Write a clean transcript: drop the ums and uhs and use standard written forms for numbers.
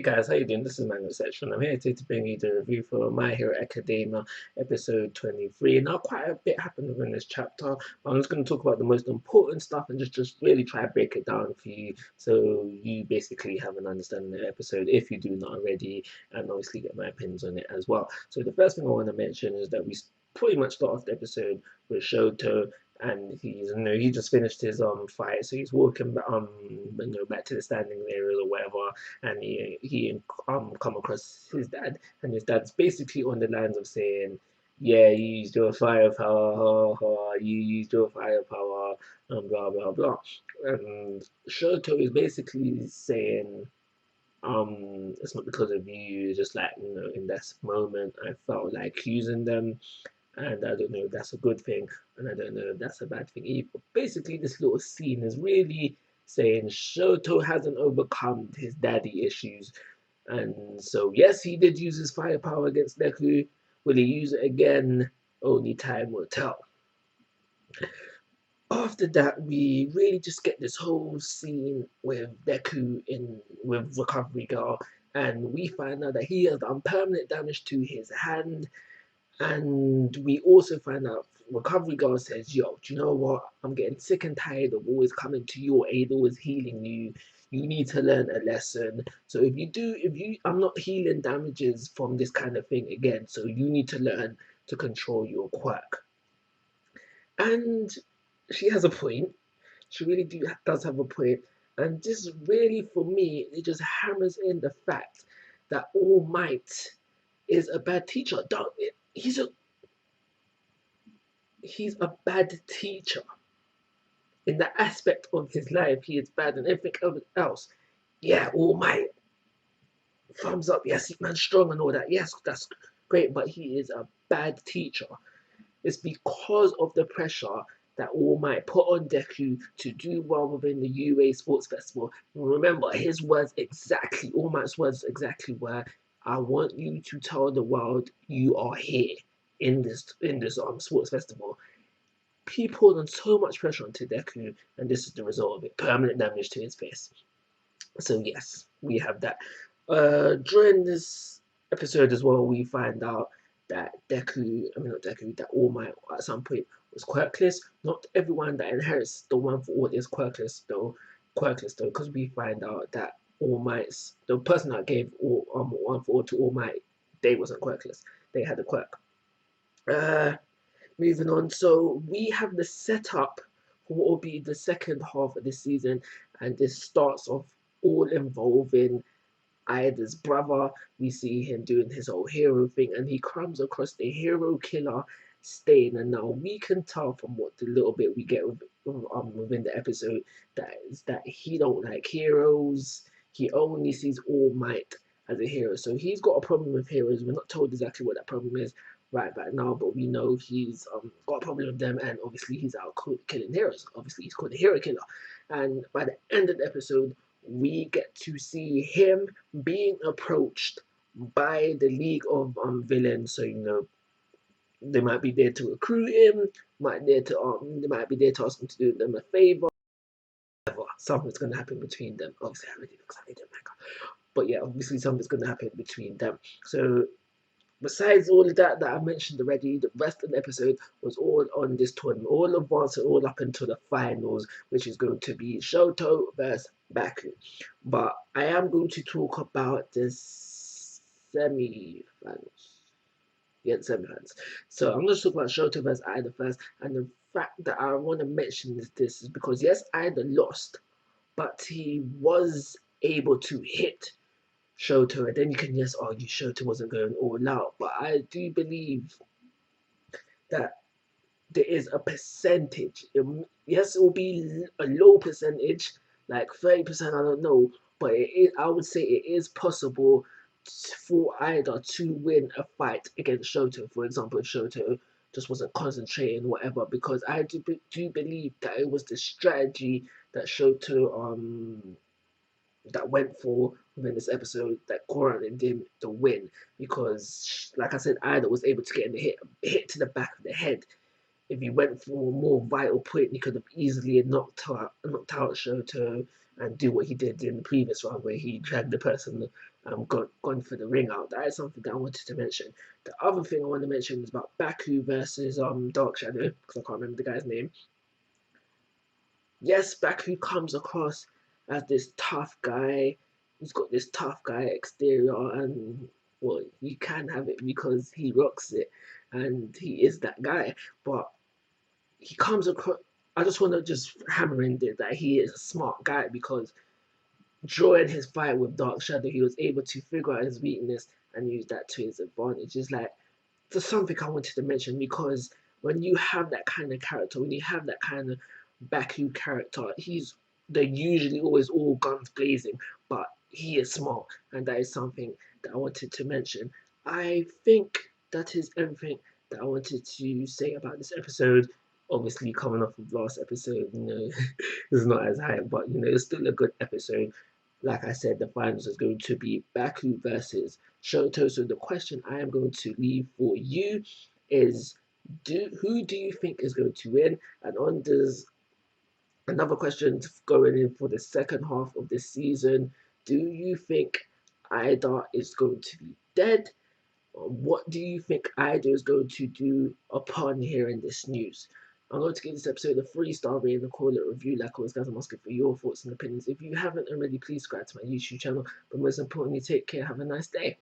guys, how you doing? This is Manga Section. I'm here today to bring you the review for My Hero Academia episode 23. Now, quite a bit happened within this chapter. I'm just going to talk about the most important stuff and just really try to break it down for you so you basically have an understanding of the episode if you do not already, and obviously get my opinions on it as well. So the first thing I want to mention is that we pretty much start off the episode with Shoto, and he just finished his fight, so he's walking back to the standing areas or whatever, and he come across his dad, and his dad's basically on the lines of saying, yeah, you used your firepower, ha, ha, you used your firepower, and blah blah blah. And Shoto is basically saying, it's not because of you, just like, in this moment I felt like using them, and I don't know if that's a good thing, and I don't know if that's a bad thing either. But basically, this little scene is really saying Shoto hasn't overcome his daddy issues, and so yes, he did use his firepower against Deku. Will he use it again? Only time will tell. After that, we really just get this whole scene with Deku with Recovery Girl, and we find out that he has done permanent damage to his hand. And we also find out Recovery Girl says, yo, do you know what? I'm getting sick and tired of always coming to your aid, always healing you. You need to learn a lesson. So I'm not healing damages from this kind of thing again. So you need to learn to control your quirk. And she has a point. She really does have a point. And this really, for me, it just hammers in the fact that All Might is a bad teacher. He's a bad teacher. In the aspect of his life, he is bad, and everything else. Yeah, All Might, thumbs up. Yes, man's strong and all that. Yes, that's great, but he is a bad teacher. It's because of the pressure that All Might put on Deku to do well within the UA Sports Festival. Remember, All Might's words exactly were, I want you to tell the world you are here in this sports festival. He poured on so much pressure onto Deku, and this is the result of it: permanent damage to his face. So yes, we have that. During this episode as well, we find out that that All Might at some point was quirkless. Not everyone that inherits the One for All is quirkless though, because we find out that All Might's, the person that gave One for All to All Might, they wasn't quirkless. They had a quirk. Moving on, so we have the setup for what will be the second half of the season, and this starts off all involving Ida's brother. We see him doing his whole hero thing, and he comes across the hero killer Stain. And now we can tell from what the little bit we get within the episode that he don't like heroes. He only sees All Might as a hero. So he's got a problem with heroes. We're not told exactly what that problem is right back now, but we know he's got a problem with them, and obviously he's out killing heroes. Obviously he's called a hero killer. And by the end of the episode, we get to see him being approached by the League of Villains. So they might be there to recruit him, they might be there to ask him to do them a favor. Something's gonna happen between them. Obviously, I already looks like they did Manga, but yeah, obviously something's gonna happen between them. So besides all of that I mentioned already, the rest of the episode was all on this tournament, all advancing all up until the finals, which is going to be Shoto versus Baku. But I am going to talk about the semi-finals. Yeah, the semi-finals. So I'm going to talk about Shoto versus Ida first, and the fact that I want to mention this is because yes, Ida lost, but he was able to hit Shoto, and then you can just argue Shoto wasn't going all out, but I do believe that there is a percentage. Yes, it will be a low percentage, like 30%, I don't know, but I would say it is possible for Ida to win a fight against Shoto. For example, if Shoto just wasn't concentrating, whatever, because I do believe that it was the strategy that Shoto that went for within this episode that granted him the win, because like I said, Ida was able to get in the hit to the back of the head. If he went for a more vital point, he could have easily knocked out Shoto and do what he did in the previous round, where he dragged the person gone for the ring out. That is something that I wanted to mention. The other thing I want to mention is about Baku versus Dark Shadow, because I can't remember the guy's name. Yes, Baku comes across as this tough guy. He's got this tough guy exterior, and well, you can have it because he rocks it, and he is that guy. But he comes across. I just want to just hammer in there that he is a smart guy, because during his fight with Dark Shadow, he was able to figure out his weakness and use that to his advantage. It's like just something I wanted to mention, because when you have that kind of character, when you have that kind of Baku character, they're usually always all guns blazing, but he is smart, and that is something that I wanted to mention. I think that is everything that I wanted to say about this episode. Obviously, coming off of last episode, it's not as high, but it's still a good episode. Like I said, the finals is going to be Baku versus Shoto. So the question I am going to leave for you is, who do you think is going to win? And on this, another question going in for the second half of this season, do you think Ida is going to be dead? What do you think Ida is going to do upon hearing this news? I'm going to give this episode a 3-star rating and call it a review. Like always, guys, I'm asking for your thoughts and opinions. If you haven't already, please subscribe to my YouTube channel. But most importantly, take care. Have a nice day.